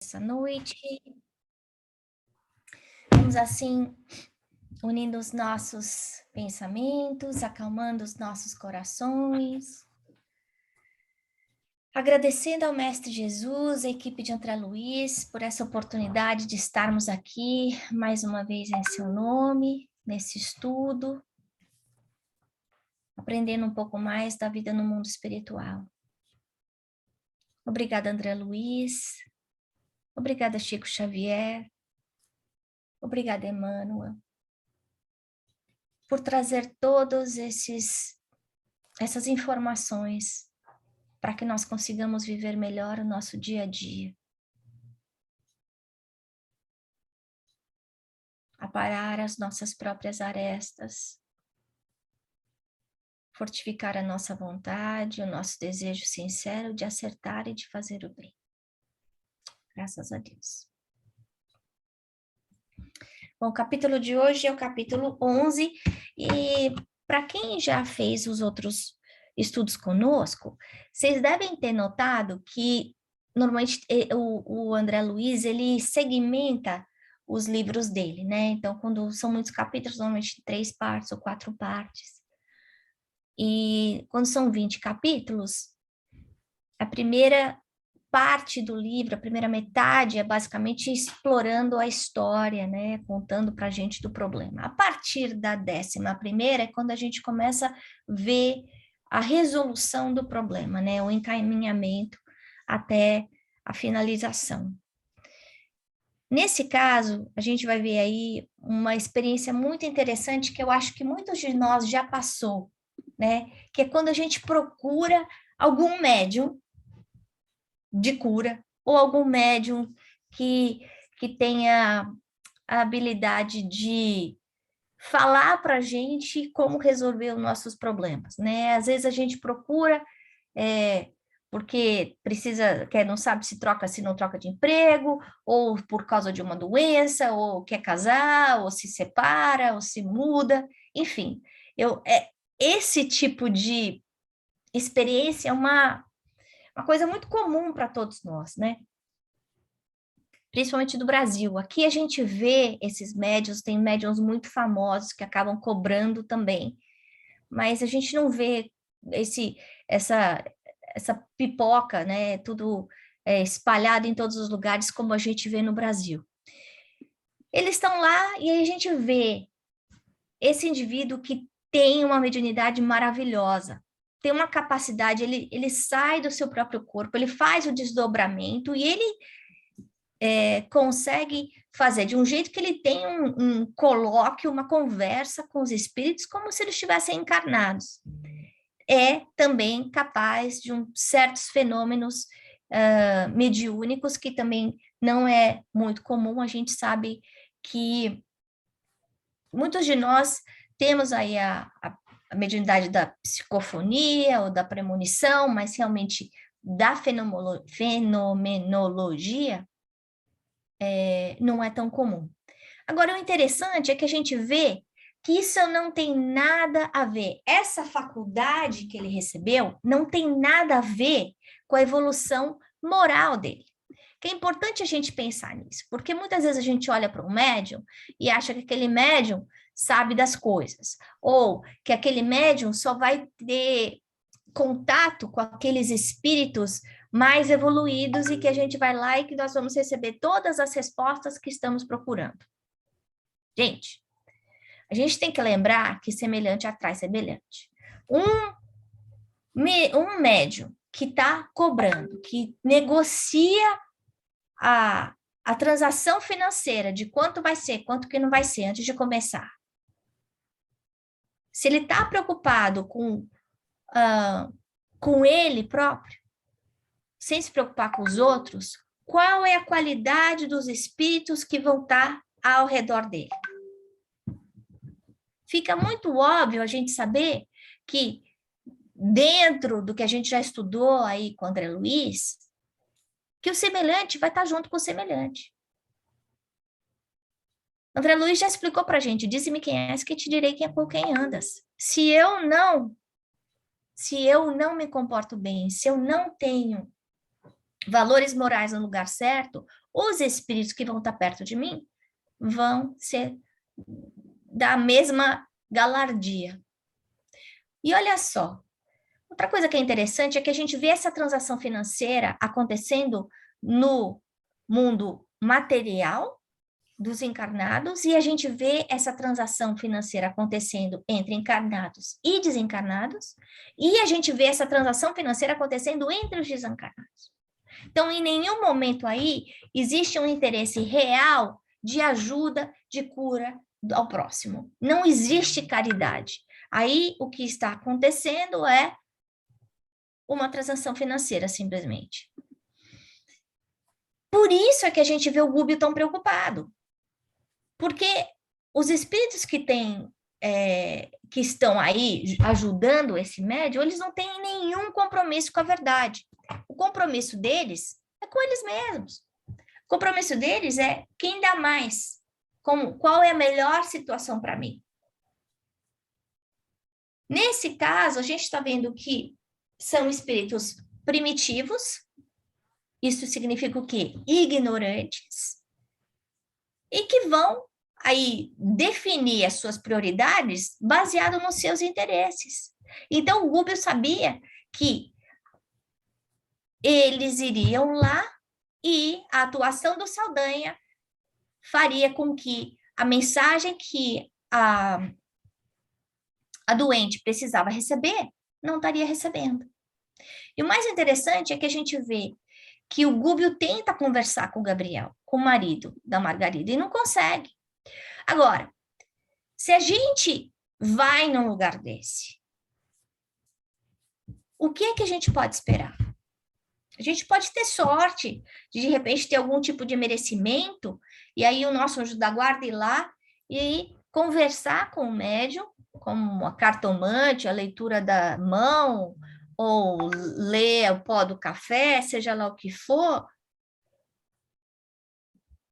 Essa noite, vamos assim, unindo os nossos pensamentos, acalmando os nossos corações, agradecendo ao Mestre Jesus, a equipe de André Luiz, por essa oportunidade de estarmos aqui, mais uma vez em seu nome, nesse estudo, aprendendo um pouco mais da vida no mundo espiritual. Obrigada, André Luiz, obrigada, Chico Xavier, obrigada, Emmanuel, por trazer todos essas informações para que nós consigamos viver melhor o nosso dia a dia. Aparar as nossas próprias arestas, fortificar a nossa vontade, o nosso desejo sincero de acertar e de fazer o bem. Graças a Deus. Bom, o capítulo de hoje é o capítulo 11, e para quem já fez os outros estudos conosco, vocês devem ter notado que, normalmente, o André Luiz, ele segmenta os livros dele, né? Então, quando são muitos capítulos, normalmente 3 partes ou 4 partes. E quando são 20 capítulos, a primeira parte do livro, a primeira metade, é basicamente explorando a história, né? Contando para a gente do problema. A partir da 11ª é quando a gente começa a ver a resolução do problema, né? O encaminhamento até a finalização. Nesse caso, a gente vai ver aí uma experiência muito interessante que eu acho que muitos de nós já passou, né? Que é quando a gente procura algum médium de cura ou algum médium que tenha a habilidade de falar para a gente como resolver os nossos problemas, né? Às vezes a gente procura porque precisa, não sabe se não troca de emprego, ou por causa de uma doença, ou quer casar, ou se separa, ou se muda, enfim. Esse tipo de experiência é uma coisa muito comum para todos nós, né? Principalmente do Brasil. Aqui a gente vê esses médiuns, tem médiuns muito famosos que acabam cobrando também, mas a gente não vê essa pipoca, né, tudo espalhado em todos os lugares, como a gente vê no Brasil. Eles estão lá e aí a gente vê esse indivíduo que tem uma mediunidade maravilhosa, tem uma capacidade, ele sai do seu próprio corpo, ele faz o desdobramento e ele consegue fazer de um jeito que ele tem um colóquio, uma conversa com os espíritos, como se eles estivessem encarnados. É também capaz de certos fenômenos mediúnicos, que também não é muito comum. A gente sabe que muitos de nós temos aí a mediunidade da psicofonia ou da premonição, mas realmente da fenomenologia não é tão comum. Agora, o interessante é que a gente vê que isso não tem nada a ver. Essa faculdade que ele recebeu não tem nada a ver com a evolução moral dele. Que é importante a gente pensar nisso, porque muitas vezes a gente olha para um médium e acha que aquele médium sabe das coisas, ou que aquele médium só vai ter contato com aqueles espíritos mais evoluídos e que a gente vai lá e que nós vamos receber todas as respostas que estamos procurando. Gente, a gente tem que lembrar que semelhante atrai semelhante. Um médium que está cobrando, que negocia a transação financeira de quanto vai ser, quanto que não vai ser antes de começar. Se ele está preocupado com ele próprio, sem se preocupar com os outros, qual é a qualidade dos espíritos que vão estar ao redor dele? Fica muito óbvio a gente saber que, dentro do que a gente já estudou aí com o André Luiz, que o semelhante vai estar junto com o semelhante. André Luiz já explicou para a gente: dize-me quem és, que te direi com quem andas. Se eu não me comporto bem, se eu não tenho valores morais no lugar certo, os espíritos que vão estar perto de mim vão ser da mesma galardia. E olha só, outra coisa que é interessante é que a gente vê essa transação financeira acontecendo no mundo material dos encarnados e a gente vê essa transação financeira acontecendo entre encarnados e desencarnados e a gente vê essa transação financeira acontecendo entre os desencarnados. Então, em nenhum momento aí existe um interesse real de ajuda, de cura ao próximo. Não existe caridade. Aí, o que está acontecendo é uma transação financeira, simplesmente. Por isso é que a gente vê o Gúbio tão preocupado. Porque os espíritos que estão aí ajudando esse médium, eles não têm nenhum compromisso com a verdade. O compromisso deles é com eles mesmos. O compromisso deles é quem dá mais, qual é a melhor situação para mim. Nesse caso, a gente está vendo que são espíritos primitivos, isso significa o quê? Ignorantes, e que vão aí definir as suas prioridades baseado nos seus interesses. Então, o Gúbio sabia que eles iriam lá e a atuação do Saldanha faria com que a mensagem que a doente precisava receber, não estaria recebendo. E o mais interessante é que a gente vê que o Gúbio tenta conversar com o Gabriel, com o marido da Margarida, e não consegue. Agora, se a gente vai num lugar desse, o que é que a gente pode esperar? A gente pode ter sorte de repente, ter algum tipo de merecimento, e aí o nosso anjo da guarda ir lá e conversar com o médium, como a cartomante, a leitura da mão, ou ler o pó do café, seja lá o que for,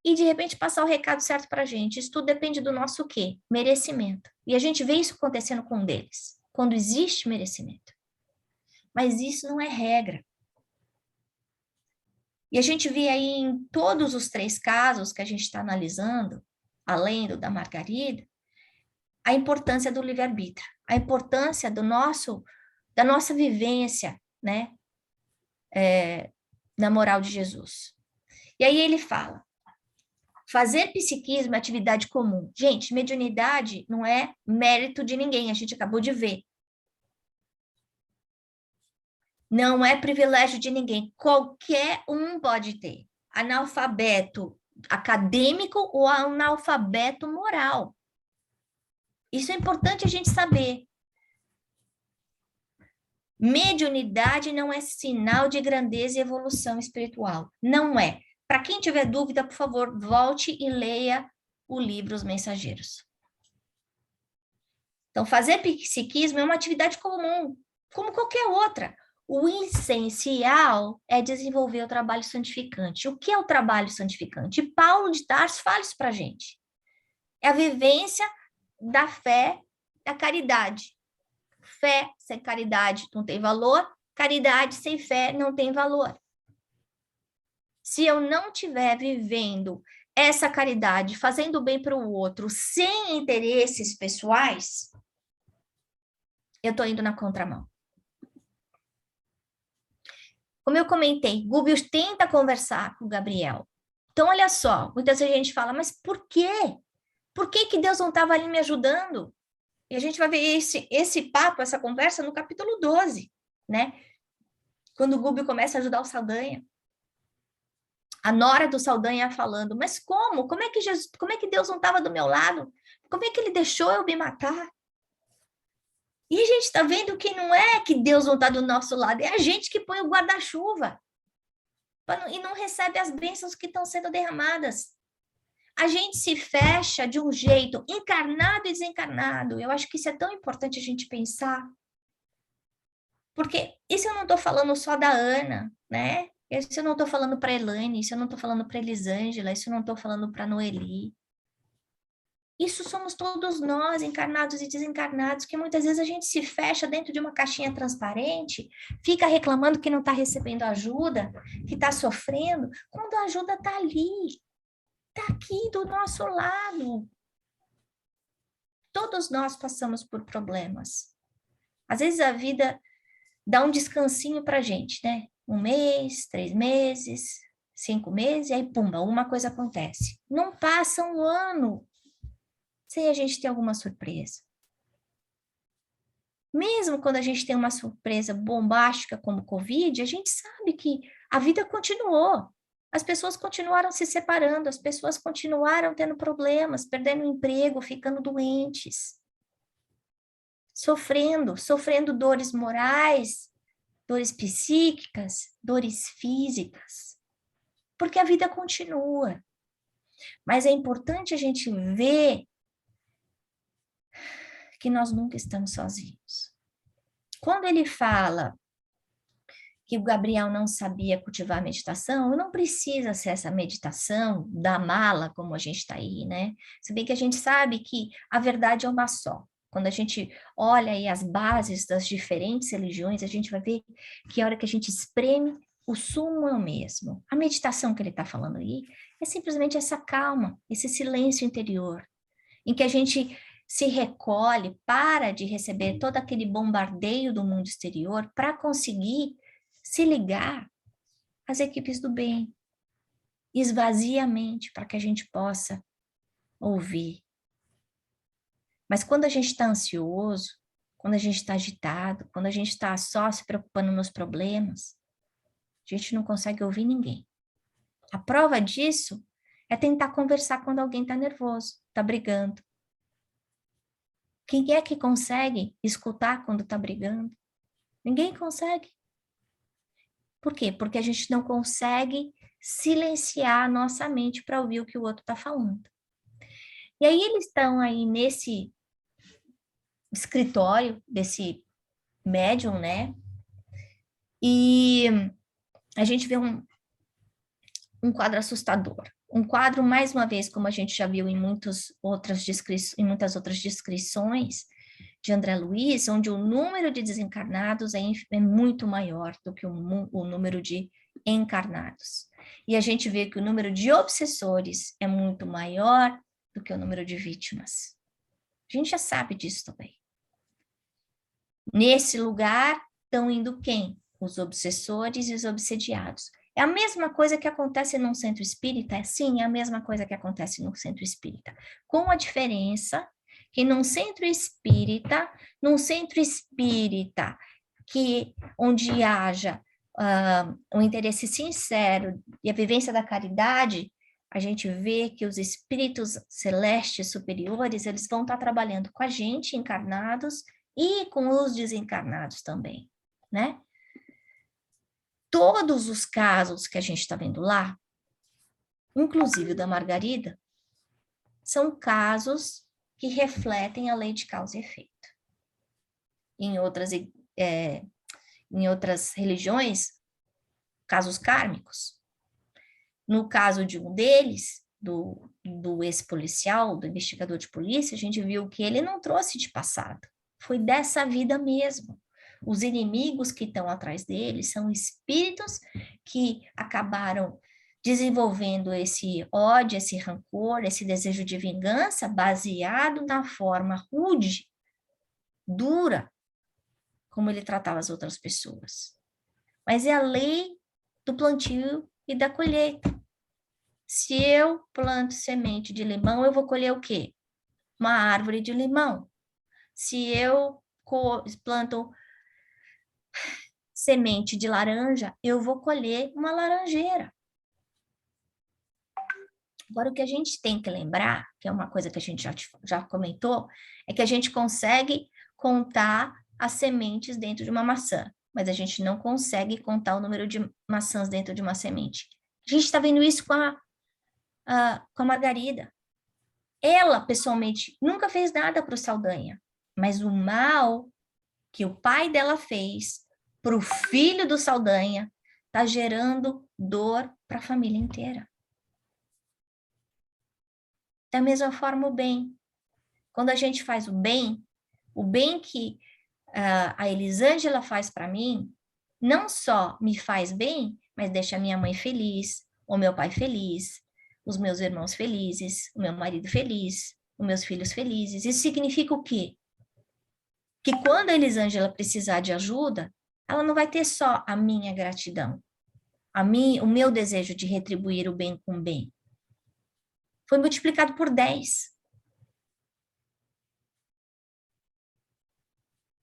e de repente passar o recado certo para a gente. Isso tudo depende do nosso o quê? Merecimento. E a gente vê isso acontecendo com um deles, quando existe merecimento. Mas isso não é regra. E a gente vê aí em todos os 3 casos que a gente está analisando, além do da Margarida, a importância do livre-arbítrio, a importância da nossa vivência, né, na moral de Jesus. E aí ele fala, fazer psiquismo é atividade comum. Gente, mediunidade não é mérito de ninguém, a gente acabou de ver. Não é privilégio de ninguém, qualquer um pode ter. Analfabeto acadêmico ou analfabeto moral. Isso é importante a gente saber. Mediunidade não é sinal de grandeza e evolução espiritual. Não é. Para quem tiver dúvida, por favor, volte e leia o livro Os Mensageiros. Então, fazer psiquismo é uma atividade comum, como qualquer outra. O essencial é desenvolver o trabalho santificante. O que é o trabalho santificante? Paulo de Tarso fala isso para a gente. É a vivência da fé, da caridade. Fé sem caridade não tem valor, caridade sem fé não tem valor. Se eu não estiver vivendo essa caridade, fazendo bem para o outro, sem interesses pessoais, eu estou indo na contramão. Como eu comentei, Gúbio tenta conversar com o Gabriel. Então, olha só, muitas vezes a gente fala, mas por quê? Por que que Deus não estava ali me ajudando? E a gente vai ver esse papo, essa conversa no capítulo 12, né? Quando o Gúbio começa a ajudar o Saldanha. A nora do Saldanha falando, mas como? Como é que Deus não estava do meu lado? Como é que ele deixou eu me matar? E a gente está vendo que não é que Deus não está do nosso lado, é a gente que põe o guarda-chuva e não recebe as bênçãos que estão sendo derramadas. A gente se fecha de um jeito encarnado e desencarnado. Eu acho que isso é tão importante a gente pensar. Porque isso eu não estou falando só da Ana, né? Isso eu não estou falando para a Elaine, isso eu não estou falando para a Elisângela, isso eu não estou falando para a Noeli. Isso somos todos nós, encarnados e desencarnados, que muitas vezes a gente se fecha dentro de uma caixinha transparente, fica reclamando que não está recebendo ajuda, que está sofrendo, quando a ajuda está ali, está aqui do nosso lado. Todos nós passamos por problemas. Às vezes a vida dá um descansinho para a gente, né? 1 mês, 3 meses, 5 meses, e aí, pumba, uma coisa acontece. Não passa um ano sem a gente ter alguma surpresa. Mesmo quando a gente tem uma surpresa bombástica como o Covid, a gente sabe que a vida continuou. As pessoas continuaram se separando, as pessoas continuaram tendo problemas, perdendo o emprego, ficando doentes, sofrendo dores morais, dores psíquicas, dores físicas, porque a vida continua. Mas é importante a gente ver que nós nunca estamos sozinhos. Quando ele fala que o Gabriel não sabia cultivar a meditação, não precisa ser essa meditação da mala, como a gente está aí, né? Se bem que a gente sabe que a verdade é uma só. Quando a gente olha aí as bases das diferentes religiões, a gente vai ver que a hora que a gente espreme, o sumo é o mesmo. A meditação que ele está falando aí é simplesmente essa calma, esse silêncio interior, em que a gente se recolhe, para de receber todo aquele bombardeio do mundo exterior para conseguir se ligar às equipes do bem, esvazia a mente para que a gente possa ouvir. Mas quando a gente está ansioso, quando a gente está agitado, quando a gente está só se preocupando nos problemas, a gente não consegue ouvir ninguém. A prova disso é tentar conversar quando alguém está nervoso, está brigando. Quem é que consegue escutar quando está brigando? Ninguém consegue. Por quê? Porque a gente não consegue silenciar a nossa mente para ouvir o que o outro está falando. E aí eles estão aí nesse escritório desse médium, né? E a gente vê um quadro assustador. Um quadro, mais uma vez, como a gente já viu em muitas outras descrições de André Luiz, onde o número de desencarnados é muito maior do que o número de encarnados. E a gente vê que o número de obsessores é muito maior do que o número de vítimas. A gente já sabe disso também. Nesse lugar estão indo quem? Os obsessores e os obsediados. É a mesma coisa que acontece num centro espírita? Sim, é a mesma coisa que acontece no centro espírita. Com a diferença que num centro espírita que onde haja um interesse sincero e a vivência da caridade, a gente vê que os espíritos celestes superiores, eles vão estar trabalhando com a gente, encarnados, e com os desencarnados também, né? Todos os casos que a gente está vendo lá, inclusive o da Margarida, são casos que refletem a lei de causa e efeito. Em outras religiões, casos kármicos. No caso de um deles, do ex-policial, do investigador de polícia, a gente viu que ele não trouxe de passado, foi dessa vida mesmo. Os inimigos que estão atrás dele são espíritos que acabaram desenvolvendo esse ódio, esse rancor, esse desejo de vingança baseado na forma rude, dura, como ele tratava as outras pessoas. Mas é a lei do plantio e da colheita. Se eu planto semente de limão, eu vou colher o quê? Uma árvore de limão. Se eu planto semente de laranja, eu vou colher uma laranjeira. Agora, o que a gente tem que lembrar, que é uma coisa que a gente já comentou, é que a gente consegue contar as sementes dentro de uma maçã, mas a gente não consegue contar o número de maçãs dentro de uma semente. A gente está vendo isso com a Margarida. Ela, pessoalmente, nunca fez nada para o Saldanha, mas o mal que o pai dela fez para o filho do Saldanha está gerando dor para a família inteira. Da mesma forma, o bem. Quando a gente faz o bem que a Elisângela faz para mim, não só me faz bem, mas deixa a minha mãe feliz, o meu pai feliz, os meus irmãos felizes, o meu marido feliz, os meus filhos felizes. Isso significa o quê? Que quando a Elisângela precisar de ajuda, ela não vai ter só a minha gratidão, o meu desejo de retribuir o bem com o bem. Foi multiplicado por 10.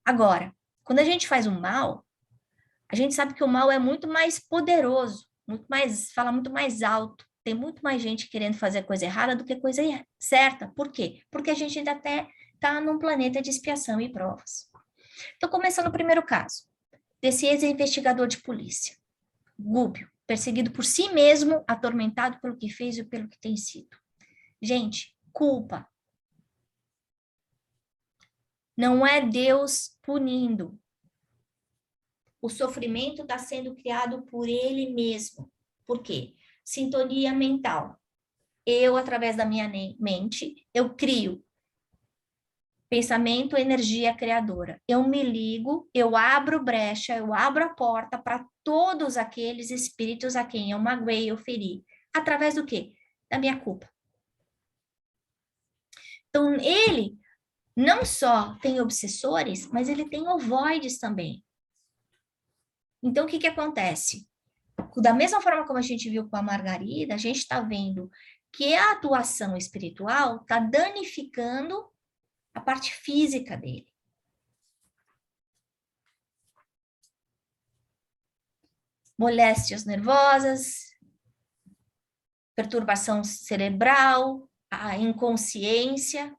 Agora, quando a gente faz o mal, a gente sabe que o mal é muito mais poderoso, fala muito mais alto. Tem muito mais gente querendo fazer coisa errada do que coisa certa. Por quê? Porque a gente ainda até está num planeta de expiação e provas. Então, começando o primeiro caso, desse ex-investigador de polícia, Gúbio, perseguido por si mesmo, atormentado pelo que fez e pelo que tem sido. Gente, culpa. Não é Deus punindo. O sofrimento está sendo criado por ele mesmo. Por quê? Sintonia mental. Eu, através da minha mente, eu crio pensamento, energia criadora. Eu me ligo, eu abro brecha, eu abro a porta para todos aqueles espíritos a quem eu magoei, eu feri. Através do quê? Da minha culpa. Então, ele não só tem obsessores, mas ele tem ovoides também. Então, o que acontece? Da mesma forma como a gente viu com a Margarida, a gente está vendo que a atuação espiritual está danificando a parte física dele. Moléstias nervosas, perturbação cerebral, a inconsciência,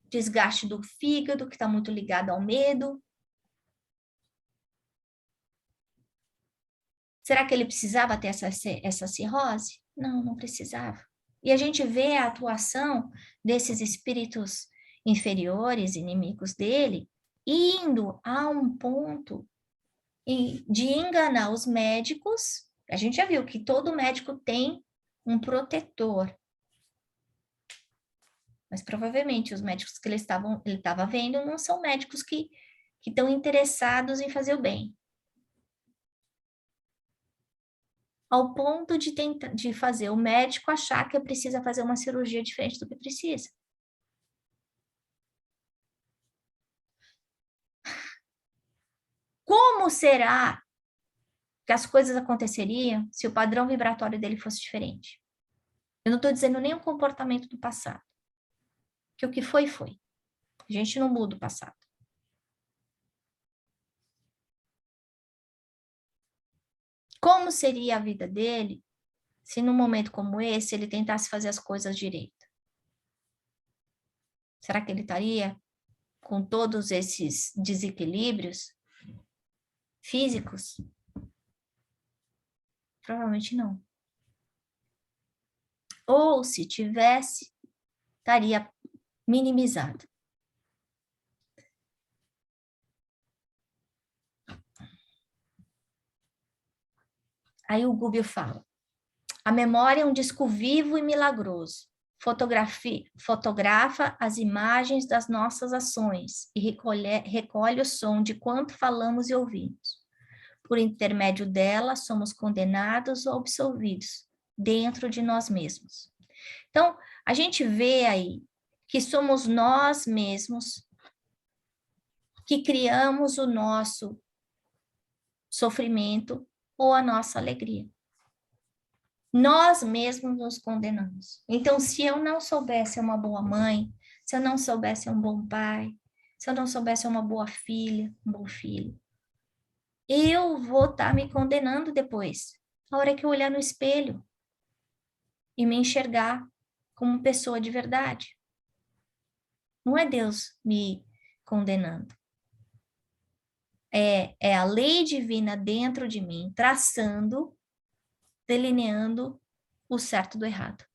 desgaste do fígado, que está muito ligado ao medo. Será que ele precisava ter essa cirrose? Não, não precisava. E a gente vê a atuação desses espíritos inferiores, inimigos dele, indo a um ponto de enganar os médicos. A gente já viu que todo médico tem um protetor. Mas provavelmente os médicos que ele estava vendo não são médicos que estão interessados em fazer o bem. Ao ponto de fazer o médico achar que precisa fazer uma cirurgia diferente do que precisa. Como será que as coisas aconteceriam se o padrão vibratório dele fosse diferente? Eu não estou dizendo nem o comportamento do passado. Que o que foi, foi. A gente não muda o passado. Como seria a vida dele se num momento como esse ele tentasse fazer as coisas direito? Será que ele estaria com todos esses desequilíbrios físicos? Provavelmente não. Ou se tivesse, estaria minimizado. Aí o Gubbio fala: a memória é um disco vivo e milagroso. Fotografa as imagens das nossas ações e recolhe o som de quanto falamos e ouvimos. Por intermédio dela, somos condenados ou absolvidos dentro de nós mesmos. Então, a gente vê aí que somos nós mesmos que criamos o nosso sofrimento ou a nossa alegria. Nós mesmos nos condenamos. Então, se eu não soubesse ser uma boa mãe, se eu não soubesse ser um bom pai, se eu não soubesse ser uma boa filha, um bom filho, eu vou estar me condenando depois, a hora que eu olhar no espelho e me enxergar como pessoa de verdade. Não é Deus me condenando. É a lei divina dentro de mim, traçando, delineando o certo do errado.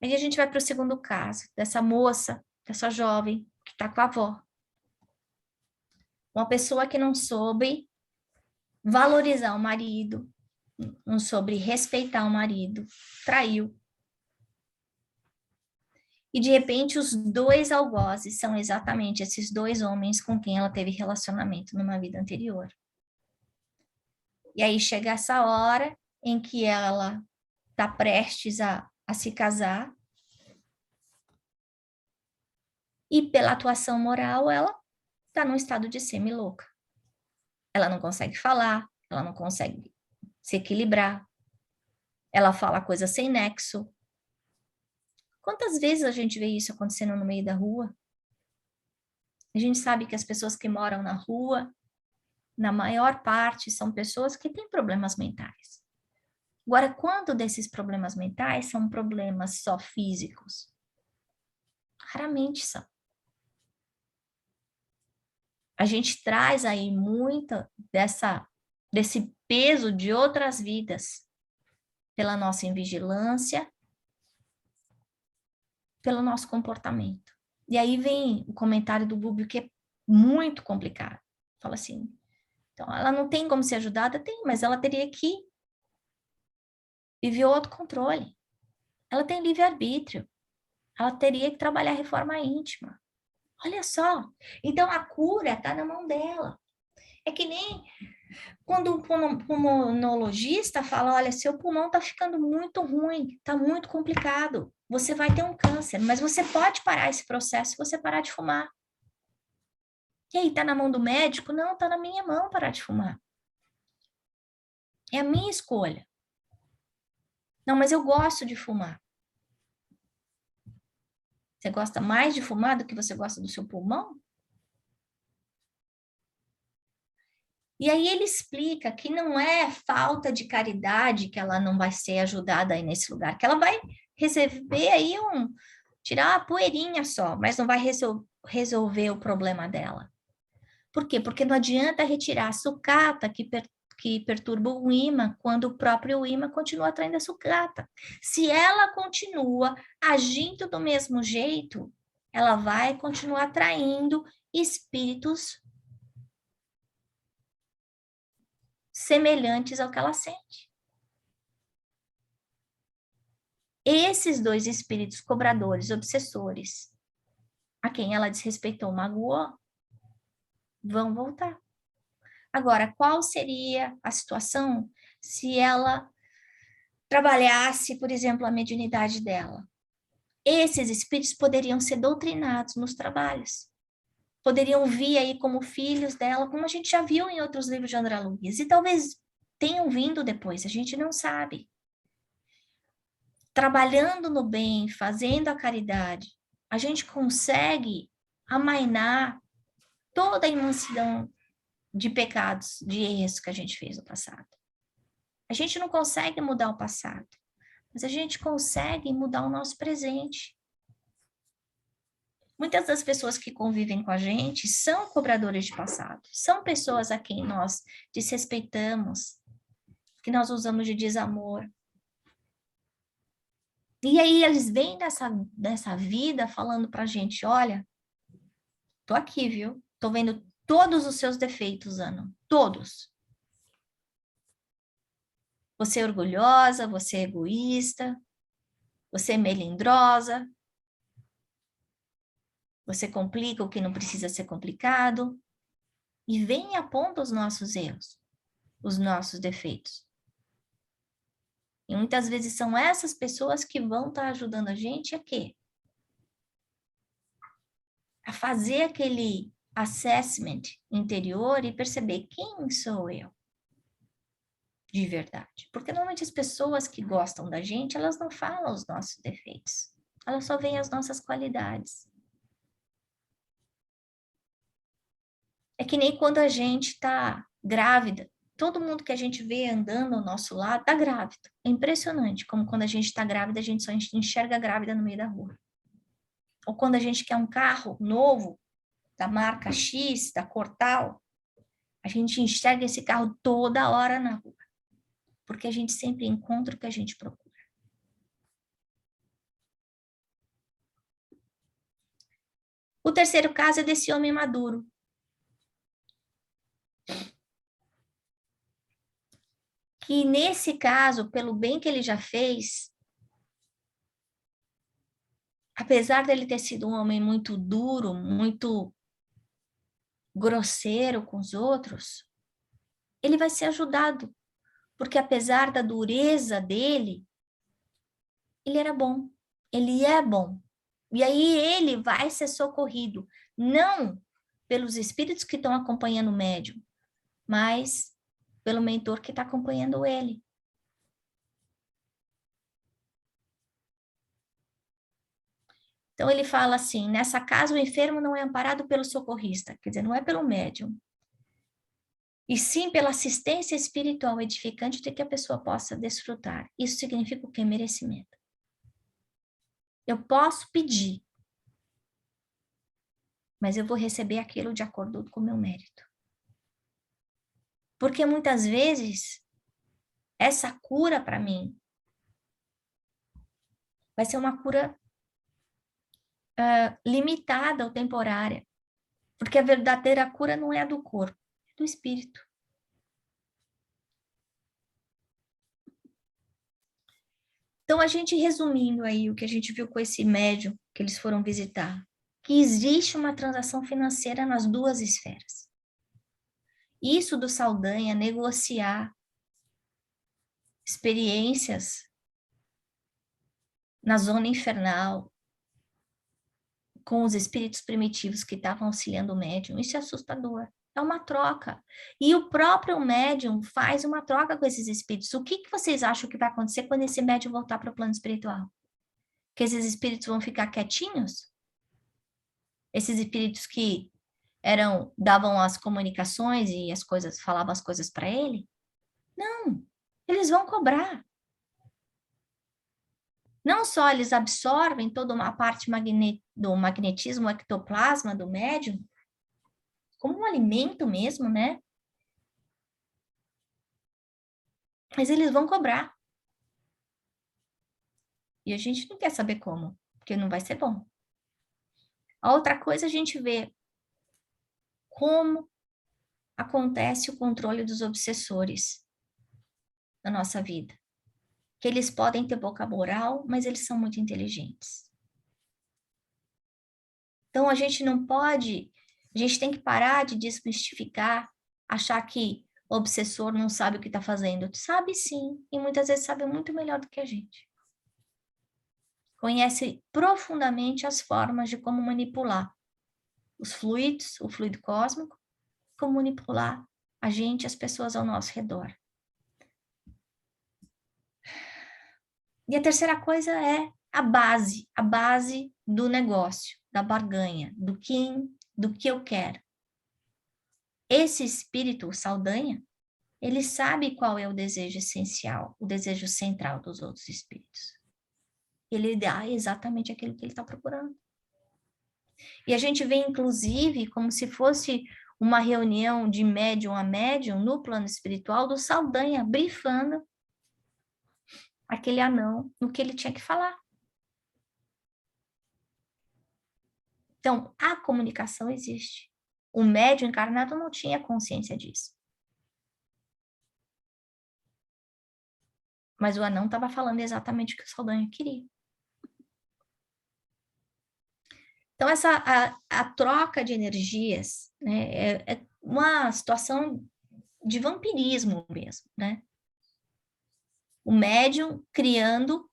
Aí a gente vai para o segundo caso, dessa moça, dessa jovem que está com a avó. Uma pessoa que não soube valorizar o marido, não soube respeitar o marido, traiu. E de repente os dois algozes são exatamente esses dois homens com quem ela teve relacionamento numa vida anterior. E aí chega essa hora em que ela está prestes a se casar, e pela atuação moral ela está num estado de semi-louca. Ela não consegue falar, ela não consegue se equilibrar, ela fala coisa sem nexo. Quantas vezes a gente vê isso acontecendo no meio da rua? A gente sabe que as pessoas que moram na rua, na maior parte, são pessoas que têm problemas mentais. Agora, quanto desses problemas mentais são problemas só físicos? Raramente são. A gente traz aí muita desse peso de outras vidas pela nossa invigilância, pelo nosso comportamento. E aí vem o comentário do Búbio, que é muito complicado. Fala assim, então ela não tem como ser ajudada? Tem, mas ela teria que viver o autocontrole. Ela tem livre-arbítrio. Ela teria que trabalhar a reforma íntima. Olha só. Então a cura está na mão dela. É que nem quando um pulmonologista fala, olha, seu pulmão está ficando muito ruim, está muito complicado, você vai ter um câncer, mas você pode parar esse processo se você parar de fumar. E aí, está na mão do médico? Não, está na minha mão parar de fumar. É a minha escolha. Não, mas eu gosto de fumar. Você gosta mais de fumar do que você gosta do seu pulmão? E aí ele explica que não é falta de caridade que ela não vai ser ajudada aí nesse lugar, que ela vai receber aí tirar uma poeirinha só, mas não vai resolver o problema dela. Por quê? Porque não adianta retirar a sucata que perturba o ímã quando o próprio ímã continua atraindo a sucata. Se ela continua agindo do mesmo jeito, ela vai continuar atraindo espíritos semelhantes ao que ela sente. Esses dois espíritos cobradores, obsessores, a quem ela desrespeitou, magoou, vão voltar. Agora, qual seria a situação se ela trabalhasse, por exemplo, a mediunidade dela? Esses espíritos poderiam ser doutrinados nos trabalhos. Poderiam vir aí como filhos dela, como a gente já viu em outros livros de André Luiz, e talvez tenham vindo depois, a gente não sabe. Trabalhando no bem, fazendo a caridade, a gente consegue amainar toda a imensidão de pecados, de erros que a gente fez no passado. A gente não consegue mudar o passado, mas a gente consegue mudar o nosso presente. Muitas das pessoas que convivem com a gente são cobradores de passado, são pessoas a quem nós desrespeitamos, que nós usamos de desamor. E aí eles vêm dessa vida falando pra gente, olha, tô aqui, viu? Tô vendo todos os seus defeitos, Ana, todos. Você é orgulhosa, você é egoísta, você é melindrosa, você complica o que não precisa ser complicado, e vem e aponta os nossos erros, os nossos defeitos. E muitas vezes são essas pessoas que vão estar ajudando a gente a quê? A fazer aquele assessment interior e perceber quem sou eu de verdade. Porque normalmente as pessoas que gostam da gente, elas não falam os nossos defeitos. Elas só veem as nossas qualidades. É que nem quando a gente está grávida. Todo mundo que a gente vê andando ao nosso lado está grávido. É impressionante como quando a gente está grávida, a gente só enxerga a grávida no meio da rua. Ou quando a gente quer um carro novo, da marca X, da cor tal, a gente enxerga esse carro toda hora na rua. Porque a gente sempre encontra o que a gente procura. O terceiro caso é desse homem maduro. Que nesse caso, pelo bem que ele já fez, apesar dele ter sido um homem muito duro, muito grosseiro com os outros, ele vai ser ajudado, porque apesar da dureza dele, ele era bom, ele é bom. E aí ele vai ser socorrido, não pelos espíritos que estão acompanhando o médium, mas pelo mentor que está acompanhando ele. Então ele fala assim, nessa casa o enfermo não é amparado pelo socorrista, quer dizer, não é pelo médium, e sim pela assistência espiritual edificante de que a pessoa possa desfrutar. Isso significa o quê? Merecimento. Eu posso pedir, mas eu vou receber aquilo de acordo com o meu mérito. Porque muitas vezes, essa cura para mim vai ser uma cura limitada ou temporária. Porque a verdadeira cura não é a do corpo, é do espírito. Então, a gente resumindo aí o que a gente viu com esse médium que eles foram visitar, que existe uma transação financeira nas duas esferas. Isso do Saldanha negociar experiências na zona infernal com os espíritos primitivos que estavam auxiliando o médium, isso é assustador. É uma troca. E o próprio médium faz uma troca com esses espíritos. O que vocês acham que vai acontecer quando esse médium voltar para o plano espiritual? Que esses espíritos vão ficar quietinhos? Esses espíritos que davam as comunicações e as coisas, falavam as coisas para ele? Não, eles vão cobrar. Não só eles absorvem toda uma parte do magnetismo, o ectoplasma do médium, como um alimento mesmo, né? Mas eles vão cobrar. E a gente não quer saber como, porque não vai ser bom. A outra coisa, a gente vê como acontece o controle dos obsessores na nossa vida. Que eles podem ter boca moral, mas eles são muito inteligentes. Então, a gente não pode, a gente tem que parar de desmistificar, achar que o obsessor não sabe o que está fazendo. Sabe sim, e muitas vezes sabe muito melhor do que a gente. Conhece profundamente as formas de como manipular os fluidos, o fluido cósmico, como manipular a gente, as pessoas ao nosso redor. E a terceira coisa é a base do negócio, da barganha, do que eu quero. Esse espírito, Saldanha, ele sabe qual é o desejo essencial, o desejo central dos outros espíritos. Ele dá exatamente aquilo que ele está procurando. E a gente vê, inclusive, como se fosse uma reunião de médium a médium no plano espiritual do Saldanha, brifando aquele anão no que ele tinha que falar. Então, a comunicação existe. O médium encarnado não tinha consciência disso. Mas o anão estava falando exatamente o que o Saldanha queria. Então, a troca de energias, né, é uma situação de vampirismo mesmo, né? O médium criando,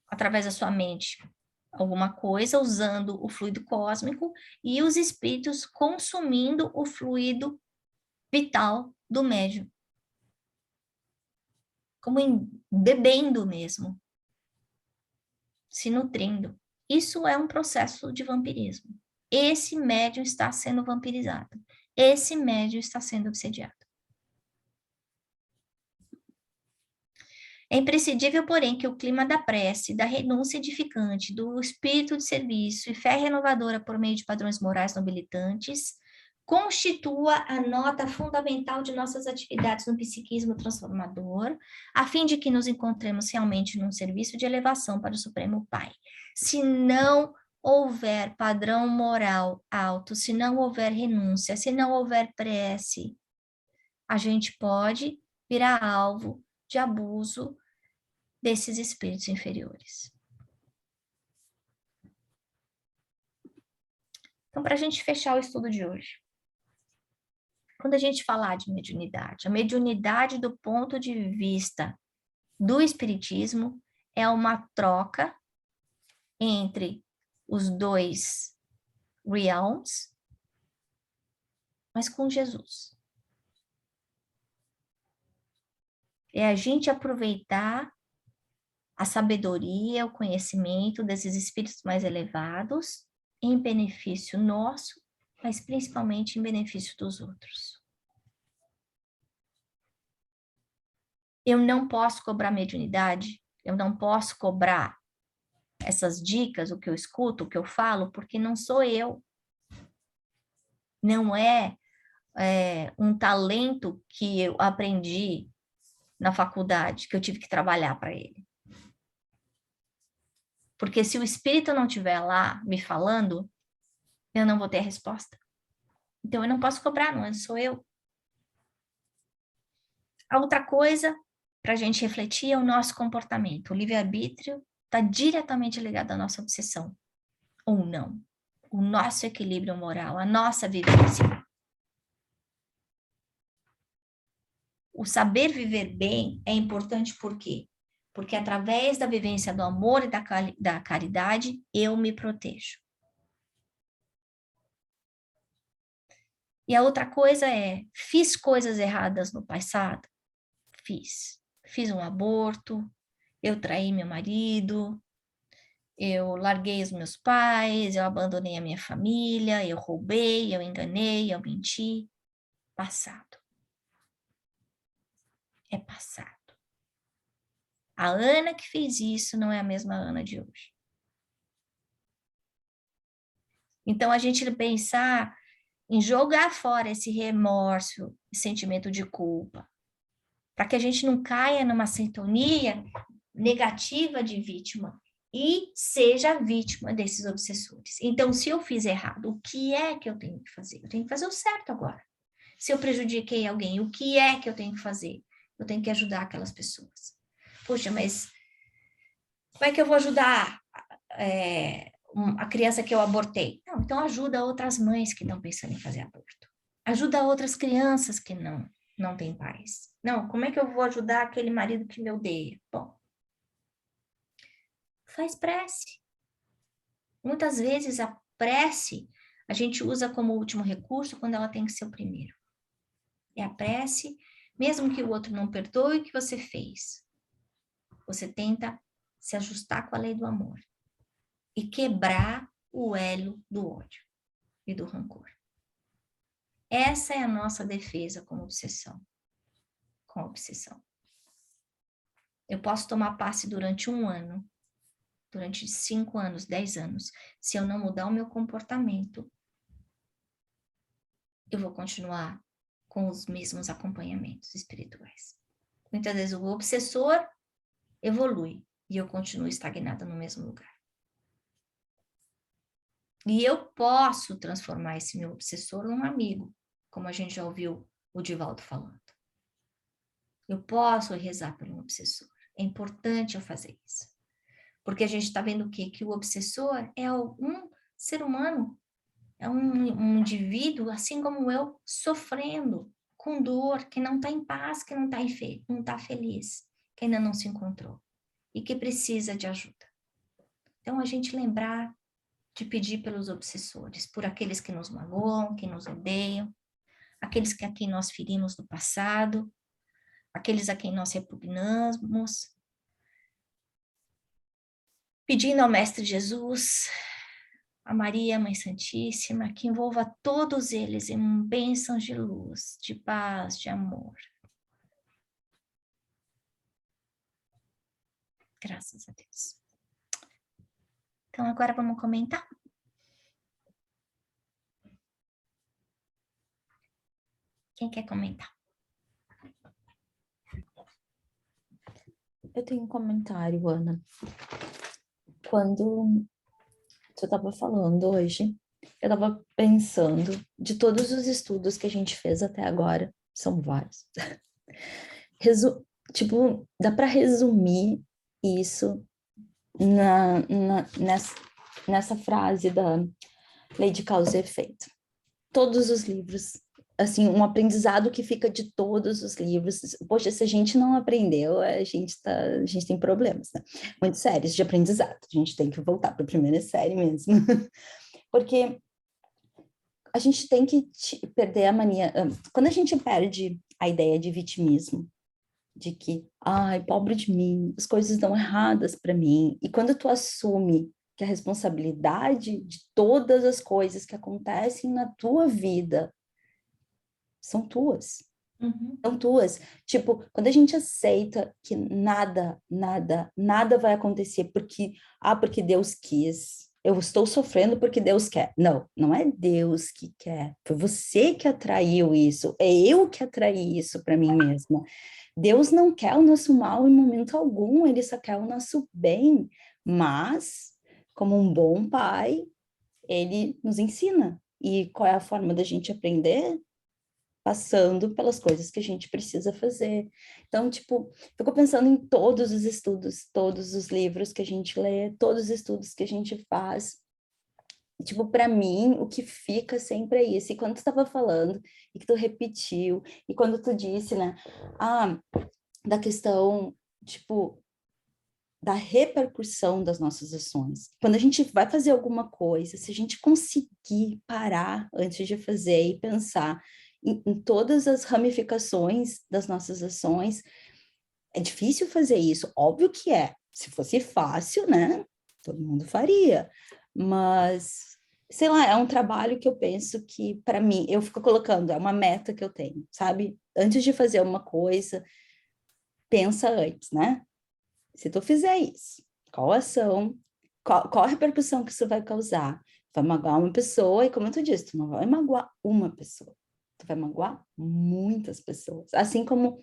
através da sua mente, alguma coisa, usando o fluido cósmico, e os espíritos consumindo o fluido vital do médium. Como bebendo mesmo, se nutrindo. Isso é um processo de vampirismo. Esse médium está sendo vampirizado. Esse médium está sendo obsediado. É imprescindível, porém, que o clima da prece, da renúncia edificante, do espírito de serviço e fé renovadora por meio de padrões morais nobilitantes constitua a nota fundamental de nossas atividades no psiquismo transformador, a fim de que nos encontremos realmente num serviço de elevação para o Supremo Pai. Se não houver padrão moral alto, se não houver renúncia, se não houver prece, a gente pode virar alvo de abuso desses espíritos inferiores. Então, para a gente fechar o estudo de hoje, quando a gente falar de mediunidade, a mediunidade do ponto de vista do espiritismo é uma troca entre os dois realms, mas com Jesus. É a gente aproveitar a sabedoria, o conhecimento desses espíritos mais elevados em benefício nosso, mas principalmente em benefício dos outros. Eu não posso cobrar mediunidade, eu não posso cobrar essas dicas, o que eu escuto, o que eu falo, porque não sou eu. Não é, um talento que eu aprendi na faculdade, que eu tive que trabalhar para ele. Porque se o espírito não estiver lá me falando, eu não vou ter a resposta. Então, eu não posso cobrar, não sou eu. A outra coisa, para a gente refletir, é o nosso comportamento. O livre-arbítrio está diretamente ligado à nossa obsessão, ou não. O nosso equilíbrio moral, a nossa vivência. O saber viver bem é importante por quê? Porque através da vivência do amor e da caridade, eu me protejo. E a outra coisa é, fiz coisas erradas no passado? Fiz. Fiz um aborto, eu traí meu marido, eu larguei os meus pais, eu abandonei a minha família, eu roubei, eu enganei, eu menti. Passado. É passado. A Ana que fez isso não é a mesma Ana de hoje. Então, a gente pensar em jogar fora esse remorso, esse sentimento de culpa, para que a gente não caia numa sintonia negativa de vítima e seja vítima desses obsessores. Então, se eu fiz errado, o que é que eu tenho que fazer? Eu tenho que fazer o certo agora. Se eu prejudiquei alguém, o que é que eu tenho que fazer? Eu tenho que ajudar aquelas pessoas. Puxa, mas como é que eu vou ajudar a criança que eu abortei? Não, então ajuda outras mães que estão pensando em fazer aborto. Ajuda outras crianças que não têm pais. Não, como é que eu vou ajudar aquele marido que me odeia? Bom, faz prece. Muitas vezes a prece a gente usa como último recurso quando ela tem que ser o primeiro. É a prece, mesmo que o outro não perdoe o que você fez. Você tenta se ajustar com a lei do amor e quebrar o elo do ódio e do rancor. Essa é a nossa defesa com obsessão. Com obsessão. Eu posso tomar passe durante 1 ano, durante 5 anos, 10 anos. Se eu não mudar o meu comportamento, eu vou continuar com os mesmos acompanhamentos espirituais. Muitas vezes o obsessor evolui e eu continuo estagnada no mesmo lugar. E eu posso transformar esse meu obsessor num amigo, como a gente já ouviu o Divaldo falando. Eu posso rezar pelo obsessor. É importante eu fazer isso. Porque a gente está vendo o quê? Que o obsessor é um ser humano, é um indivíduo, assim como eu, sofrendo, com dor, que não está em paz, que não está feliz, que ainda não se encontrou e que precisa de ajuda. Então, a gente lembrar de pedir pelos obsessores, por aqueles que nos magoam, que nos odeiam, aqueles a quem nós ferimos no passado, aqueles a quem nós repugnamos, pedindo ao Mestre Jesus, a Maria, Mãe Santíssima, que envolva todos eles em bênçãos de luz, de paz, de amor. Graças a Deus. Então, agora vamos comentar? Quem quer comentar? Eu tenho um comentário, Ana. Quando você estava falando hoje, eu estava pensando de todos os estudos que a gente fez até agora, são vários. Tipo, dá para resumir isso nessa frase Lei de causa e efeito. Todos os livros, assim, um aprendizado que fica de todos os livros. Poxa, se a gente não aprendeu, a gente tem problemas, né? Muito sérios de aprendizado. A gente tem que voltar para a primeira série mesmo. Porque a gente tem que perder a mania. Quando a gente perde a ideia de vitimismo, de que, ai, pobre de mim, as coisas dão erradas para mim. E quando tu assume que a responsabilidade de todas as coisas que acontecem na tua vida são tuas. Uhum. São tuas. Tipo, quando a gente aceita que nada vai acontecer porque Deus quis. Eu estou sofrendo porque Deus quer. Não, não é Deus que quer. Foi você que atraiu isso. É eu que atraí isso para mim mesma. Deus não quer o nosso mal em momento algum, ele só quer o nosso bem. Mas, como um bom pai, ele nos ensina. E qual é a forma da gente aprender? Passando pelas coisas que a gente precisa fazer. Então, tipo, fico pensando em todos os estudos, todos os livros que a gente lê, todos os estudos que a gente faz. Tipo, para mim, o que fica sempre é isso. E quando tu estava falando, e que tu repetiu, e quando tu disse, né, da questão, tipo, da repercussão das nossas ações. Quando a gente vai fazer alguma coisa, se a gente conseguir parar antes de fazer e pensar em todas as ramificações das nossas ações, é difícil fazer isso. Óbvio que é. Se fosse fácil, né? Todo mundo faria. Mas, sei lá, é um trabalho que eu penso que, para mim, eu fico colocando, é uma meta que eu tenho, sabe? Antes de fazer uma coisa, pensa antes, né? Se tu fizer isso, qual ação, qual a repercussão que isso vai causar? Vai magoar uma pessoa, e como tu disse, tu não vai magoar uma pessoa, tu vai magoar muitas pessoas. Assim como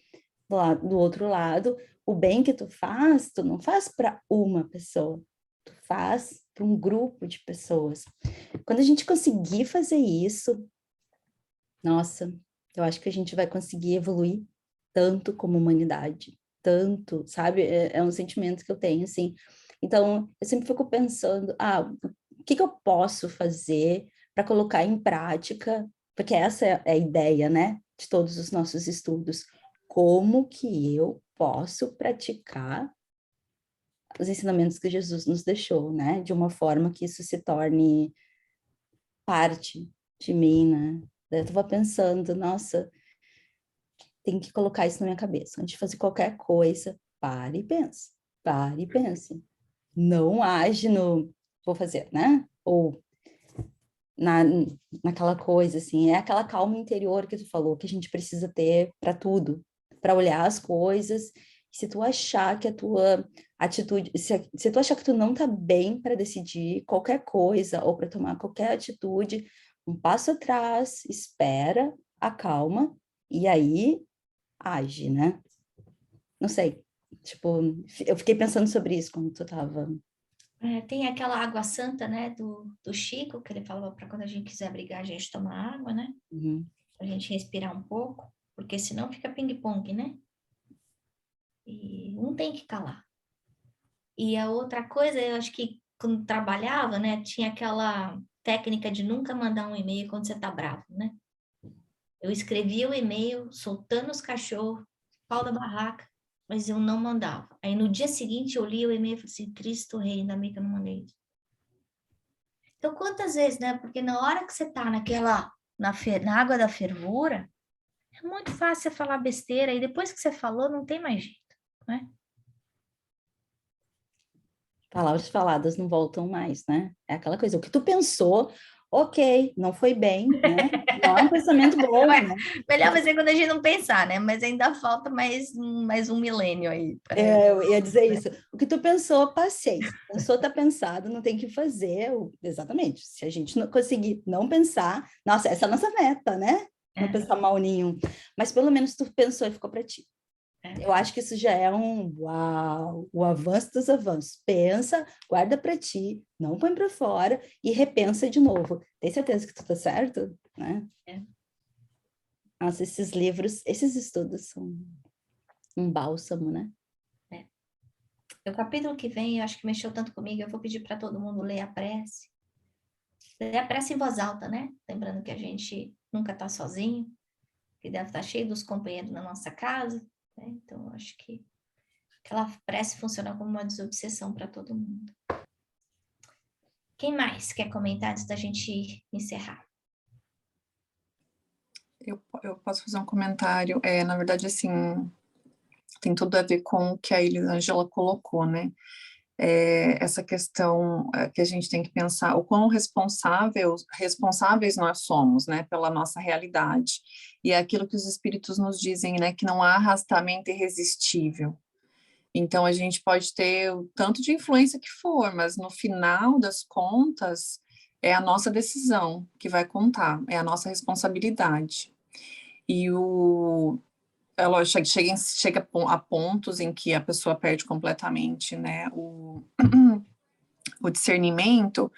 do outro lado, o bem que tu não faz para uma pessoa, tu faz para um grupo de pessoas. Quando a gente conseguir fazer isso, nossa, eu acho que a gente vai conseguir evoluir tanto como humanidade, tanto, sabe? É um sentimento que eu tenho, assim. Então, eu sempre fico pensando, o que que eu posso fazer para colocar em prática? Porque essa é a ideia, né, de todos os nossos estudos. Como que eu posso praticar os ensinamentos que Jesus nos deixou, né? De uma forma que isso se torne parte de mim, né? Eu estava pensando, nossa, tem que colocar isso na minha cabeça. Antes de fazer qualquer coisa, pare e pense. Pare e pense. Não age no vou fazer, né? Ou na, naquela coisa, assim. É aquela calma interior que tu falou, que a gente precisa ter para tudo. Para olhar as coisas. Se tu achar que a tua atitude, se tu achar que tu não tá bem para decidir qualquer coisa ou para tomar qualquer atitude, um passo atrás, espera, acalma, e aí age, né? Não sei. Tipo, eu fiquei pensando sobre isso quando tu tava. Tem aquela água santa, né, do Chico, que ele falava para quando a gente quiser brigar, a gente tomar água, né? Uhum. A gente respirar um pouco, porque senão fica ping-pong, né? E um tem que calar. E a outra coisa, eu acho que quando trabalhava, né, tinha aquela técnica de nunca mandar um e-mail quando você tá bravo, né? Eu escrevia o e-mail soltando os cachorros, pau da barraca, mas eu não mandava. Aí no dia seguinte eu li o e-mail e falei assim, Cristo Rei, ainda bem que eu não mandei isso. Então quantas vezes, né? Porque na hora que você tá na água da fervura, é muito fácil você falar besteira e depois que você falou, não tem mais jeito, né? Palavras faladas não voltam mais, né? É aquela coisa, o que tu pensou, ok, não foi bem, né? Não é um pensamento bom, né? Melhor vai ser quando a gente não pensar, né? Mas ainda falta mais um milênio aí. Eu ia dizer isso. O que tu pensou, paciência. Pensou, tá pensado, não tem que fazer. Exatamente. Se a gente não conseguir não pensar, nossa, essa é a nossa meta, né? Não É, pensar mal nenhum. Mas pelo menos tu pensou e ficou para ti. é. Eu acho que isso já é um uau, o avanço dos avanços. Pensa, guarda para ti, não põe para fora e repensa de novo. Tem certeza que tu tá certo, né? É. Nossa, esses livros, esses estudos são um bálsamo, né? É. O capítulo que vem, eu acho que mexeu tanto comigo, eu vou pedir para todo mundo ler a prece, Fazer a prece em voz alta, né? Lembrando que a gente nunca está sozinho, que deve estar cheio dos companheiros na nossa casa, né? Então, eu acho que aquela prece funciona como uma desobsessão para todo mundo. Quem mais quer comentar antes da gente encerrar? Eu posso fazer um comentário. Na verdade, assim, tem tudo a ver com o que a Elisângela colocou, né? Essa questão que a gente tem que pensar o quão responsáveis nós somos, né, pela nossa realidade. E é aquilo que os espíritos nos dizem, né, que não há arrastamento irresistível. Então, a gente pode ter o tanto de influência que for, mas no final das contas, é a nossa decisão que vai contar, é a nossa responsabilidade. E ela chega a pontos em que a pessoa perde completamente, né, o discernimento,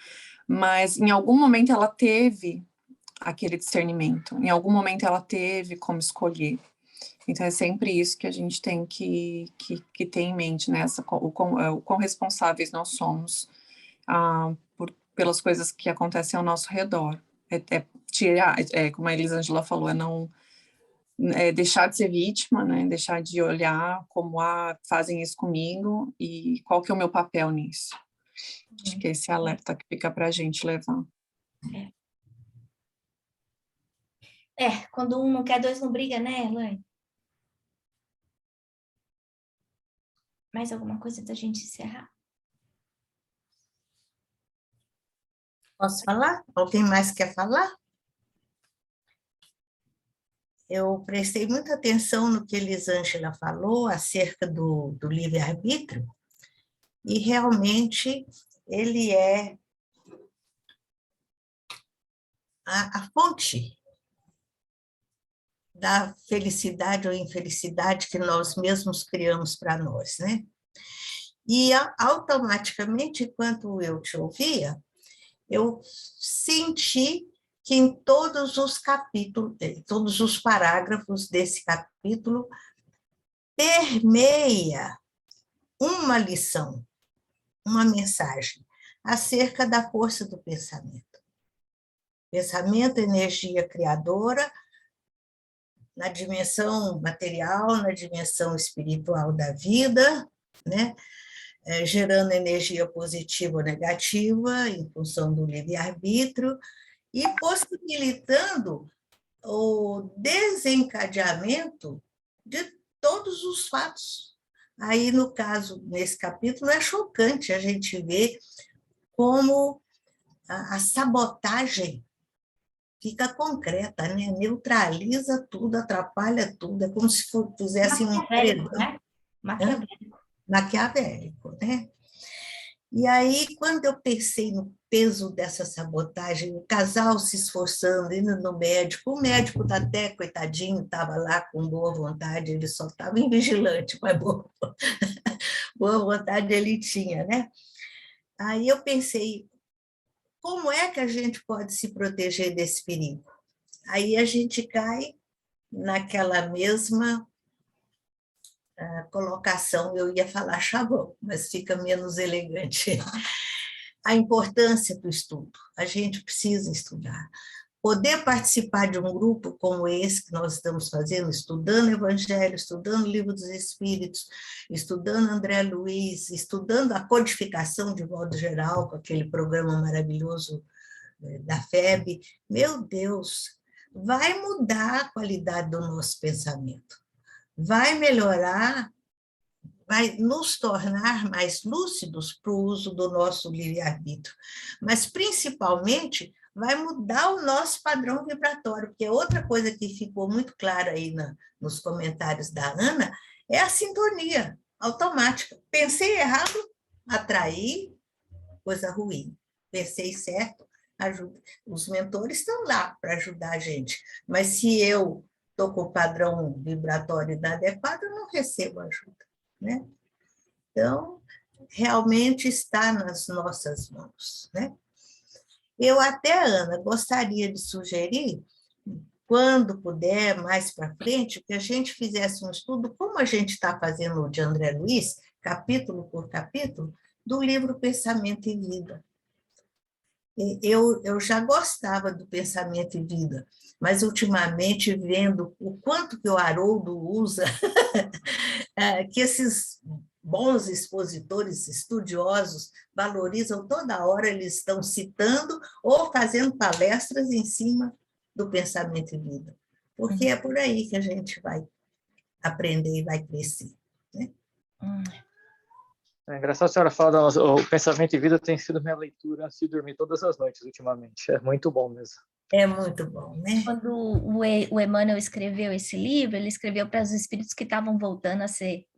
mas em algum momento ela teve aquele discernimento, em algum momento ela teve como escolher. Então é sempre isso que a gente tem que ter em mente, né, o quão responsáveis nós somos pelas coisas que acontecem ao nosso redor. Tirar, como a Elisângela falou, não deixar de ser vítima, né? Deixar de olhar como fazem isso comigo e qual que é o meu papel nisso. Acho que esse alerta que fica para a gente levar. Quando um não quer, dois não briga, né, Elaine? Mais alguma coisa da gente encerrar? Posso falar? Alguém mais quer falar? Eu prestei muita atenção no que Elisângela falou acerca do livre-arbítrio, e realmente ele é a fonte da felicidade ou infelicidade que nós mesmos criamos para nós, né? E automaticamente, enquanto eu te ouvia, eu senti que em todos os capítulos, todos os parágrafos desse capítulo, permeia uma lição, uma mensagem acerca da força do pensamento. Pensamento, energia criadora, na dimensão material, na dimensão espiritual da vida, né? Gerando energia positiva ou negativa, em função do livre-arbítrio, e possibilitando o desencadeamento de todos os fatos. Aí, no caso, nesse capítulo, é chocante a gente ver como a sabotagem fica concreta, né? Neutraliza tudo, atrapalha tudo, é como se fizesse um paredão, né? Maquiavélico, né? E aí, quando eu pensei no peso dessa sabotagem, o casal se esforçando, indo no médico, o médico até, coitadinho, estava lá com boa vontade, ele só estava invigilante, mas boa vontade ele tinha, né? Aí eu pensei, como é que a gente pode se proteger desse perigo? Aí a gente cai naquela mesma colocação, eu ia falar chavão, mas fica menos elegante. A importância do estudo. A gente precisa estudar. Poder participar de um grupo como esse que nós estamos fazendo, estudando Evangelho, estudando o Livro dos Espíritos, estudando André Luiz, estudando a codificação de modo geral, com aquele programa maravilhoso da FEB, meu Deus, vai mudar a qualidade do nosso pensamento, vai melhorar, vai nos tornar mais lúcidos para o uso do nosso livre-arbítrio, mas, principalmente, vai mudar o nosso padrão vibratório, porque outra coisa que ficou muito clara aí nos comentários da Ana é a sintonia automática. Pensei errado, atraí coisa ruim. Pensei certo, ajuda. Os mentores estão lá para ajudar a gente, mas se eu estou com o padrão vibratório inadequado, eu não recebo ajuda, né? Então, realmente está nas nossas mãos, né? Eu até, Ana, gostaria de sugerir, quando puder, mais para frente, que a gente fizesse um estudo, como a gente está fazendo o de André Luiz, capítulo por capítulo, do livro Pensamento e Vida. Eu já gostava do Pensamento e Vida, mas ultimamente vendo o quanto que o Haroldo usa, que esses bons expositores, estudiosos, valorizam toda hora, eles estão citando ou fazendo palestras em cima do Pensamento e Vida, porque é por aí que a gente vai aprender e vai crescer, né? É engraçado a senhora falar, o Pensamento e Vida tem sido minha leitura antes de dormir todas as noites ultimamente. É muito bom mesmo. É muito bom, né? Quando o Emmanuel escreveu esse livro, ele escreveu para os espíritos que estavam voltando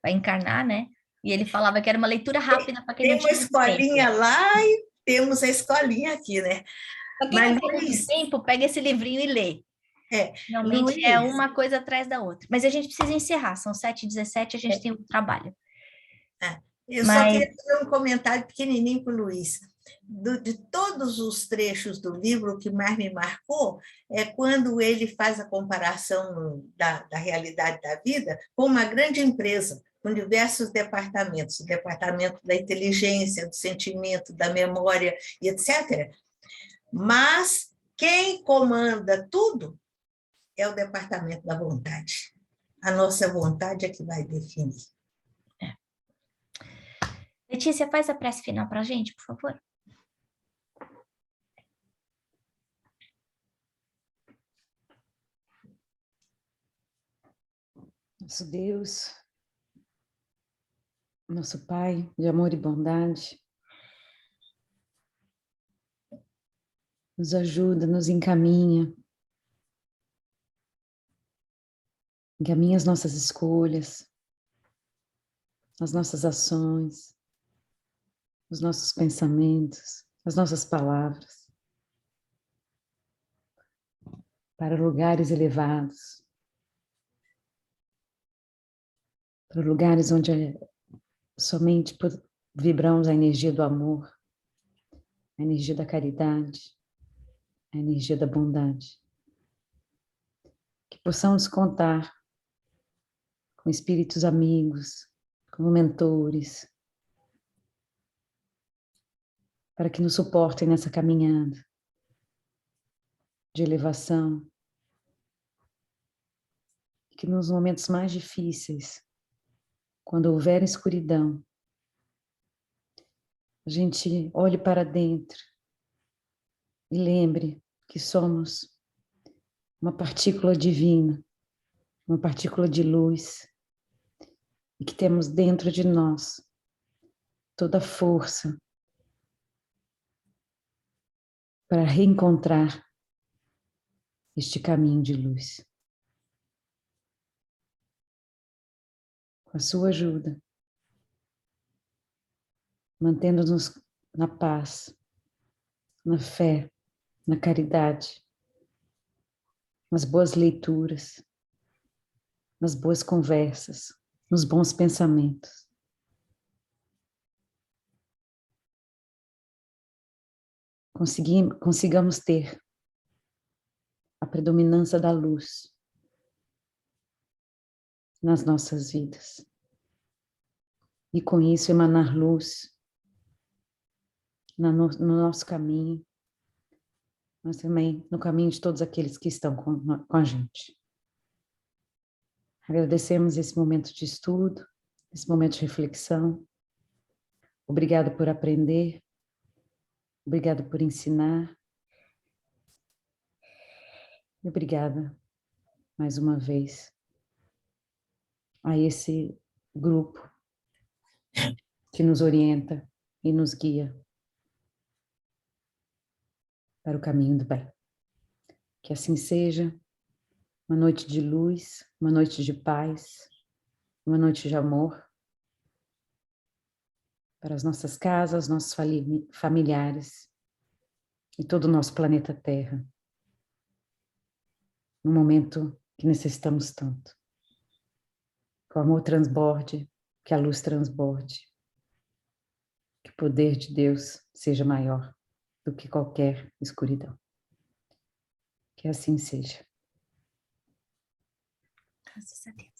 a encarnar, né? E ele falava que era uma leitura rápida para quem Tem não uma tinha muito escolinha tempo. lá e temos a escolinha aqui, né? Para quem Mas, não tem muito Luiz, tempo, pega esse livrinho e lê. Realmente é Luiz, uma coisa atrás da outra. Mas a gente precisa encerrar, são 7h17, a gente tem um trabalho. eu só Mas queria fazer um comentário pequenininho para o Luiz. De todos os trechos do livro, o que mais me marcou é quando ele faz a comparação da realidade da vida com uma grande empresa, com diversos departamentos, o departamento da inteligência, do sentimento, da memória, e etc. Mas quem comanda tudo é o departamento da vontade. A nossa vontade é que vai definir. Letícia, faz a prece final para a gente, por favor. Nosso Deus, nosso Pai de amor e bondade, nos ajuda, nos encaminha as nossas escolhas, as nossas ações, os nossos pensamentos, as nossas palavras, para lugares elevados, para lugares onde somente vibramos a energia do amor, a energia da caridade, a energia da bondade. Que possamos contar com espíritos amigos, com mentores, para que nos suportem nessa caminhada de elevação, que nos momentos mais difíceis, quando houver escuridão, a gente olhe para dentro e lembre que somos uma partícula divina, uma partícula de luz, e que temos dentro de nós toda a força para reencontrar este caminho de luz. Com a sua ajuda, mantendo-nos na paz, na fé, na caridade, nas boas leituras, nas boas conversas, nos bons pensamentos. Consigamos ter a predominância da luz nas nossas vidas. E com isso emanar luz no nosso caminho, mas também no caminho de todos aqueles que estão com a gente. Agradecemos esse momento de estudo, esse momento de reflexão. Obrigada por aprender, obrigada por ensinar. E obrigada, mais uma vez, a esse grupo que nos orienta e nos guia para o caminho do bem. Que assim seja, uma noite de luz, uma noite de paz, uma noite de amor para as nossas casas, nossos familiares e todo o nosso planeta Terra, no momento que necessitamos tanto. Que o amor transborde, que a luz transborde, que o poder de Deus seja maior do que qualquer escuridão. Que assim seja. Graças a Deus.